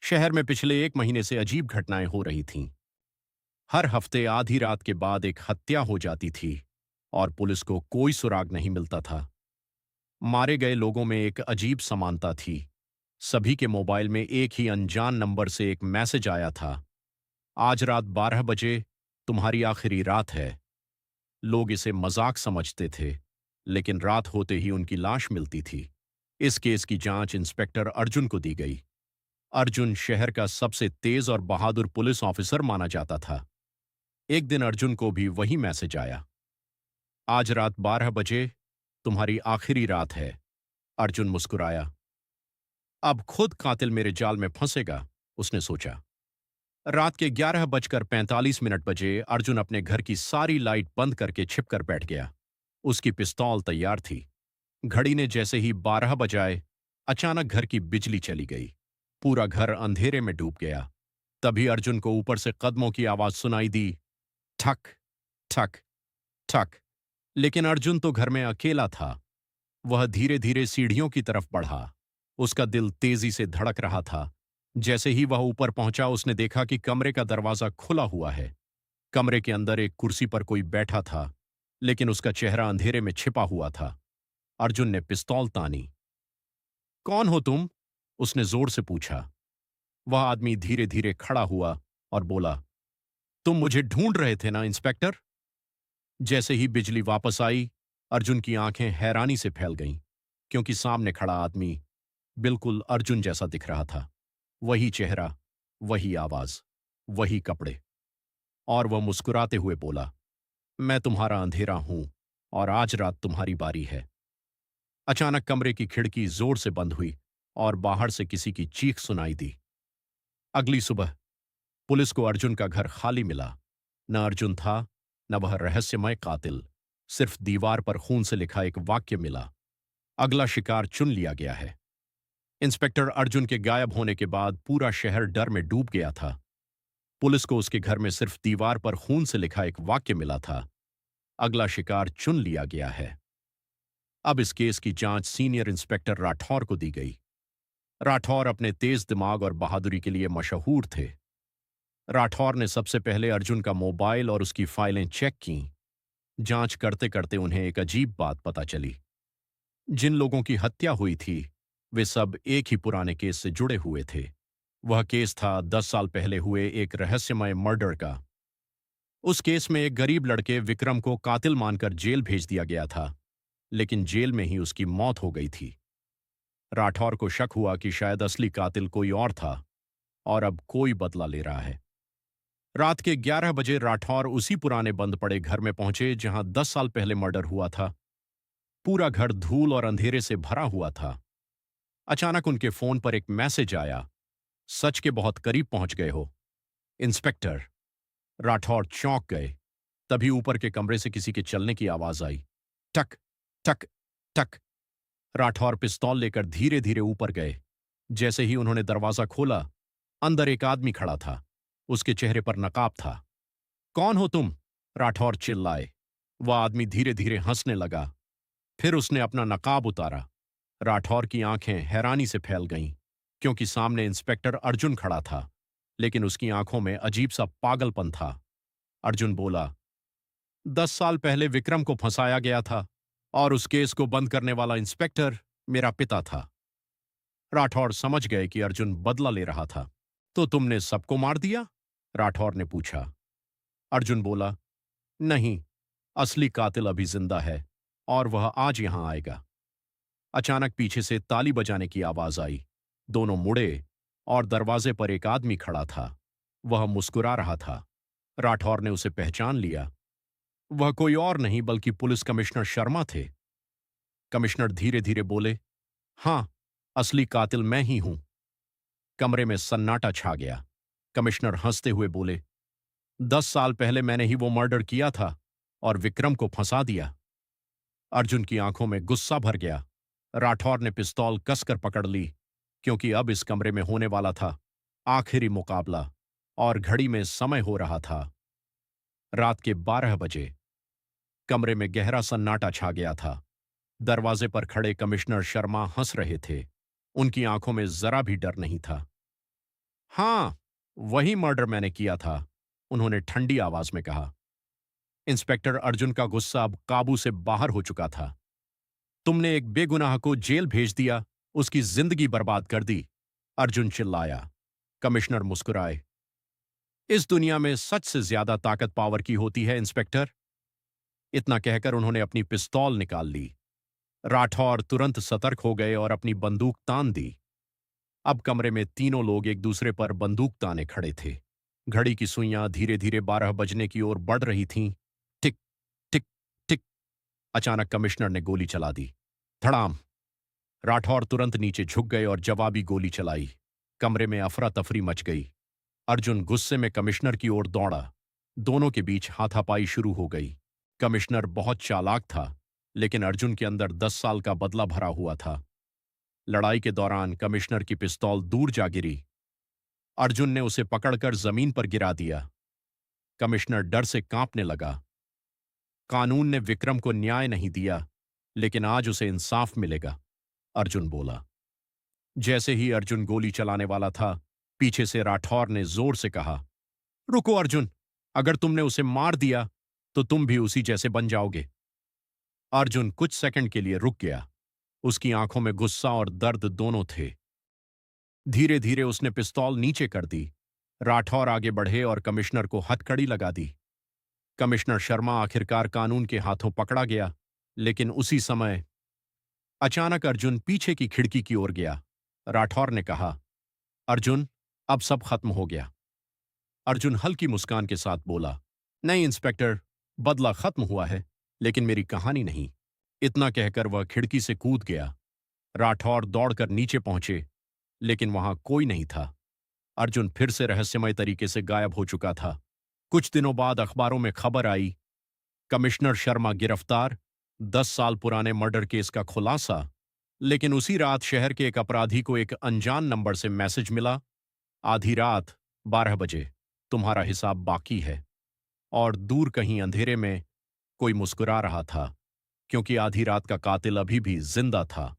शहर में पिछले 1 महीने से अजीब घटनाएं हो रही थीं। हर हफ्ते आधी रात के बाद एक हत्या हो जाती थी और पुलिस को कोई सुराग नहीं मिलता था। मारे गए लोगों में एक अजीब समानता थी। सभी के मोबाइल में एक ही अनजान नंबर से एक मैसेज आया था। आज रात 12 बजे तुम्हारी आखिरी रात है। लोग इसे मजाक समझते थे, लेकिन रात होते ही उनकी लाश मिलती थी। इस केस की जांच इंस्पेक्टर अर्जुन को दी गई। अर्जुन शहर का सबसे तेज और बहादुर पुलिस ऑफिसर माना जाता था। एक दिन अर्जुन को भी वही मैसेज आया। आज रात 12 बजे तुम्हारी आखिरी रात है। अर्जुन मुस्कुराया। अब खुद कातिल मेरे जाल में फंसेगा, उसने सोचा। रात के 11 बजकर 45 मिनट बजे अर्जुन अपने घर की सारी लाइट बंद करके छिपकर बैठ गया। उसकी पिस्तौल तैयार थी। घड़ी ने जैसे ही 12 बजाए, अचानक घर की बिजली चली गई। पूरा घर अंधेरे में डूब गया। तभी अर्जुन को ऊपर से कदमों की आवाज सुनाई दी। ठक, ठक, ठक। लेकिन अर्जुन तो घर में अकेला था। वह धीरे धीरे सीढ़ियों की तरफ बढ़ा। उसका दिल तेजी से धड़क रहा था। जैसे ही वह ऊपर पहुंचा, उसने देखा कि कमरे का दरवाजा खुला हुआ है। कमरे के अंदर एक कुर्सी पर कोई बैठा था, लेकिन उसका चेहरा अंधेरे में छिपा हुआ था। अर्जुन ने पिस्तौल तानी। कौन हो तुम? उसने जोर से पूछा। वह आदमी धीरे धीरे खड़ा हुआ और बोला, तुम मुझे ढूंढ रहे थे ना इंस्पेक्टर? जैसे ही बिजली वापस आई, अर्जुन की आंखें हैरानी से फैल गईं, क्योंकि सामने खड़ा आदमी बिल्कुल अर्जुन जैसा दिख रहा था। वही चेहरा, वही आवाज, वही कपड़े। और वह मुस्कुराते हुए बोला, मैं तुम्हारा अंधेरा हूं और आज रात तुम्हारी बारी है। अचानक कमरे की खिड़की जोर से बंद हुई और बाहर से किसी की चीख सुनाई दी। अगली सुबह पुलिस को अर्जुन का घर खाली मिला। न अर्जुन था, न वह रहस्यमय कातिल। सिर्फ दीवार पर खून से लिखा एक वाक्य मिला, अगला शिकार चुन लिया गया है। इंस्पेक्टर अर्जुन के गायब होने के बाद पूरा शहर डर में डूब गया था। पुलिस को उसके घर में सिर्फ दीवार पर खून से लिखा एक वाक्य मिला था, अगला शिकार चुन लिया गया है। अब इस केस की जांच सीनियर इंस्पेक्टर राठौर को दी गई। राठौर अपने तेज दिमाग और बहादुरी के लिए मशहूर थे। राठौर ने सबसे पहले अर्जुन का मोबाइल और उसकी फाइलें चेक कीं। जांच करते करते उन्हें एक अजीब बात पता चली। जिन लोगों की हत्या हुई थी, वे सब एक ही पुराने केस से जुड़े हुए थे। वह केस था 10 साल पहले हुए एक रहस्यमय मर्डर का। उस केस में एक गरीब लड़के विक्रम को कातिल मानकर जेल भेज दिया गया था, लेकिन जेल में ही उसकी मौत हो गई थी। राठौर को शक हुआ कि शायद असली कातिल कोई और था और अब कोई बदला ले रहा है। रात के 11 बजे राठौर उसी पुराने बंद पड़े घर में पहुंचे जहां 10 साल पहले मर्डर हुआ था। पूरा घर धूल और अंधेरे से भरा हुआ था। अचानक उनके फोन पर एक मैसेज आया, सच के बहुत करीब पहुंच गए हो इंस्पेक्टर। राठौर चौंक गए। तभी ऊपर के कमरे से किसी के चलने की आवाज आई। टक, टक, टक। राठौर पिस्तौल लेकर धीरे धीरे ऊपर गए। जैसे ही उन्होंने दरवाजा खोला, अंदर एक आदमी खड़ा था। उसके चेहरे पर नकाब था। कौन हो तुम? राठौर चिल्लाए। वह आदमी धीरे धीरे हंसने लगा। फिर उसने अपना नकाब उतारा। राठौर की आंखें हैरानी से फैल गईं, क्योंकि सामने इंस्पेक्टर अर्जुन खड़ा था, लेकिन उसकी आंखों में अजीब सा पागलपन था। अर्जुन बोला, 10 साल पहले विक्रम को फंसाया गया था और उस केस को बंद करने वाला इंस्पेक्टर मेरा पिता था। राठौर समझ गए कि अर्जुन बदला ले रहा था। तो तुमने सबको मार दिया? राठौर ने पूछा। अर्जुन बोला, नहीं, असली कातिल अभी जिंदा है और वह आज यहां आएगा। अचानक पीछे से ताली बजाने की आवाज आई। दोनों मुड़े और दरवाजे पर एक आदमी खड़ा था। वह मुस्कुरा रहा था। राठौर ने उसे पहचान लिया। वह कोई और नहीं बल्कि पुलिस कमिश्नर शर्मा थे। कमिश्नर धीरे धीरे बोले, हां, असली कातिल मैं ही हूं। कमरे में सन्नाटा छा गया। कमिश्नर हंसते हुए बोले, 10 साल पहले मैंने ही वो मर्डर किया था और विक्रम को फंसा दिया। अर्जुन की आंखों में गुस्सा भर गया। राठौर ने पिस्तौल कसकर पकड़ ली, क्योंकि अब इस कमरे में होने वाला था आखिरी मुकाबला और घड़ी में समय हो रहा था रात के 12 बजे। कमरे में गहरा सन्नाटा छा गया था। दरवाजे पर खड़े कमिश्नर शर्मा हंस रहे थे। उनकी आंखों में जरा भी डर नहीं था। हाँ, वही मर्डर मैंने किया था, उन्होंने ठंडी आवाज में कहा। इंस्पेक्टर अर्जुन का गुस्सा अब काबू से बाहर हो चुका था। तुमने एक बेगुनाह को जेल भेज दिया, उसकी जिंदगी बर्बाद कर दी, अर्जुन चिल्लाया। कमिश्नर मुस्कुराए। इस दुनिया में सच से ज्यादा ताकत पावर की होती है, इंस्पेक्टर। इतना कहकर उन्होंने अपनी पिस्तौल निकाल ली। राठौर तुरंत सतर्क हो गए और अपनी बंदूक तान दी। अब कमरे में तीनों लोग एक दूसरे पर बंदूक ताने खड़े थे। घड़ी की सुइयां धीरे धीरे 12 बजने की ओर बढ़ रही थीं। टिक टिक टिक। अचानक कमिश्नर ने गोली चला दी। धड़ाम। राठौर तुरंत नीचे झुक गए और जवाबी गोली चलाई। कमरे में अफरा तफरी मच गई। अर्जुन गुस्से में कमिश्नर की ओर दौड़ा। दोनों के बीच हाथापाई शुरू हो गई। कमिश्नर बहुत चालाक था, लेकिन अर्जुन के अंदर 10 साल का बदला भरा हुआ था। लड़ाई के दौरान कमिश्नर की पिस्तौल दूर जा गिरी। अर्जुन ने उसे पकड़कर जमीन पर गिरा दिया। कमिश्नर डर से कांपने लगा। कानून ने विक्रम को न्याय नहीं दिया, लेकिन आज उसे इंसाफ मिलेगा, अर्जुन बोला। जैसे ही अर्जुन गोली चलाने वाला था, पीछे से राठौर ने जोर से कहा, रुको अर्जुन, अगर तुमने उसे मार दिया तो तुम भी उसी जैसे बन जाओगे। अर्जुन कुछ सेकंड के लिए रुक गया। उसकी आंखों में गुस्सा और दर्द दोनों थे। धीरे धीरे उसने पिस्तौल नीचे कर दी। राठौर आगे बढ़े और कमिश्नर को हथकड़ी लगा दी। कमिश्नर शर्मा आखिरकार कानून के हाथों पकड़ा गया, लेकिन उसी समय अचानक अर्जुन पीछे की खिड़की की ओर गया। राठौर ने कहा, अर्जुन, अब सब खत्म हो गया। अर्जुन हल्की मुस्कान के साथ बोला, नहीं इंस्पेक्टर, बदला खत्म हुआ है, लेकिन मेरी कहानी नहीं। इतना कहकर वह खिड़की से कूद गया। राठौर दौड़कर नीचे पहुंचे, लेकिन वहां कोई नहीं था। अर्जुन फिर से रहस्यमय तरीके से गायब हो चुका था। कुछ दिनों बाद अखबारों में खबर आई, कमिश्नर शर्मा गिरफ्तार, 10 साल पुराने मर्डर केस का खुलासा। लेकिन उसी रात शहर के एक अपराधी को एक अनजान नंबर से मैसेज मिला, आधी रात 12 बजे तुम्हारा हिसाब बाकी है। और दूर कहीं अंधेरे में कोई मुस्कुरा रहा था, क्योंकि आधी रात का कातिल अभी भी जिंदा था।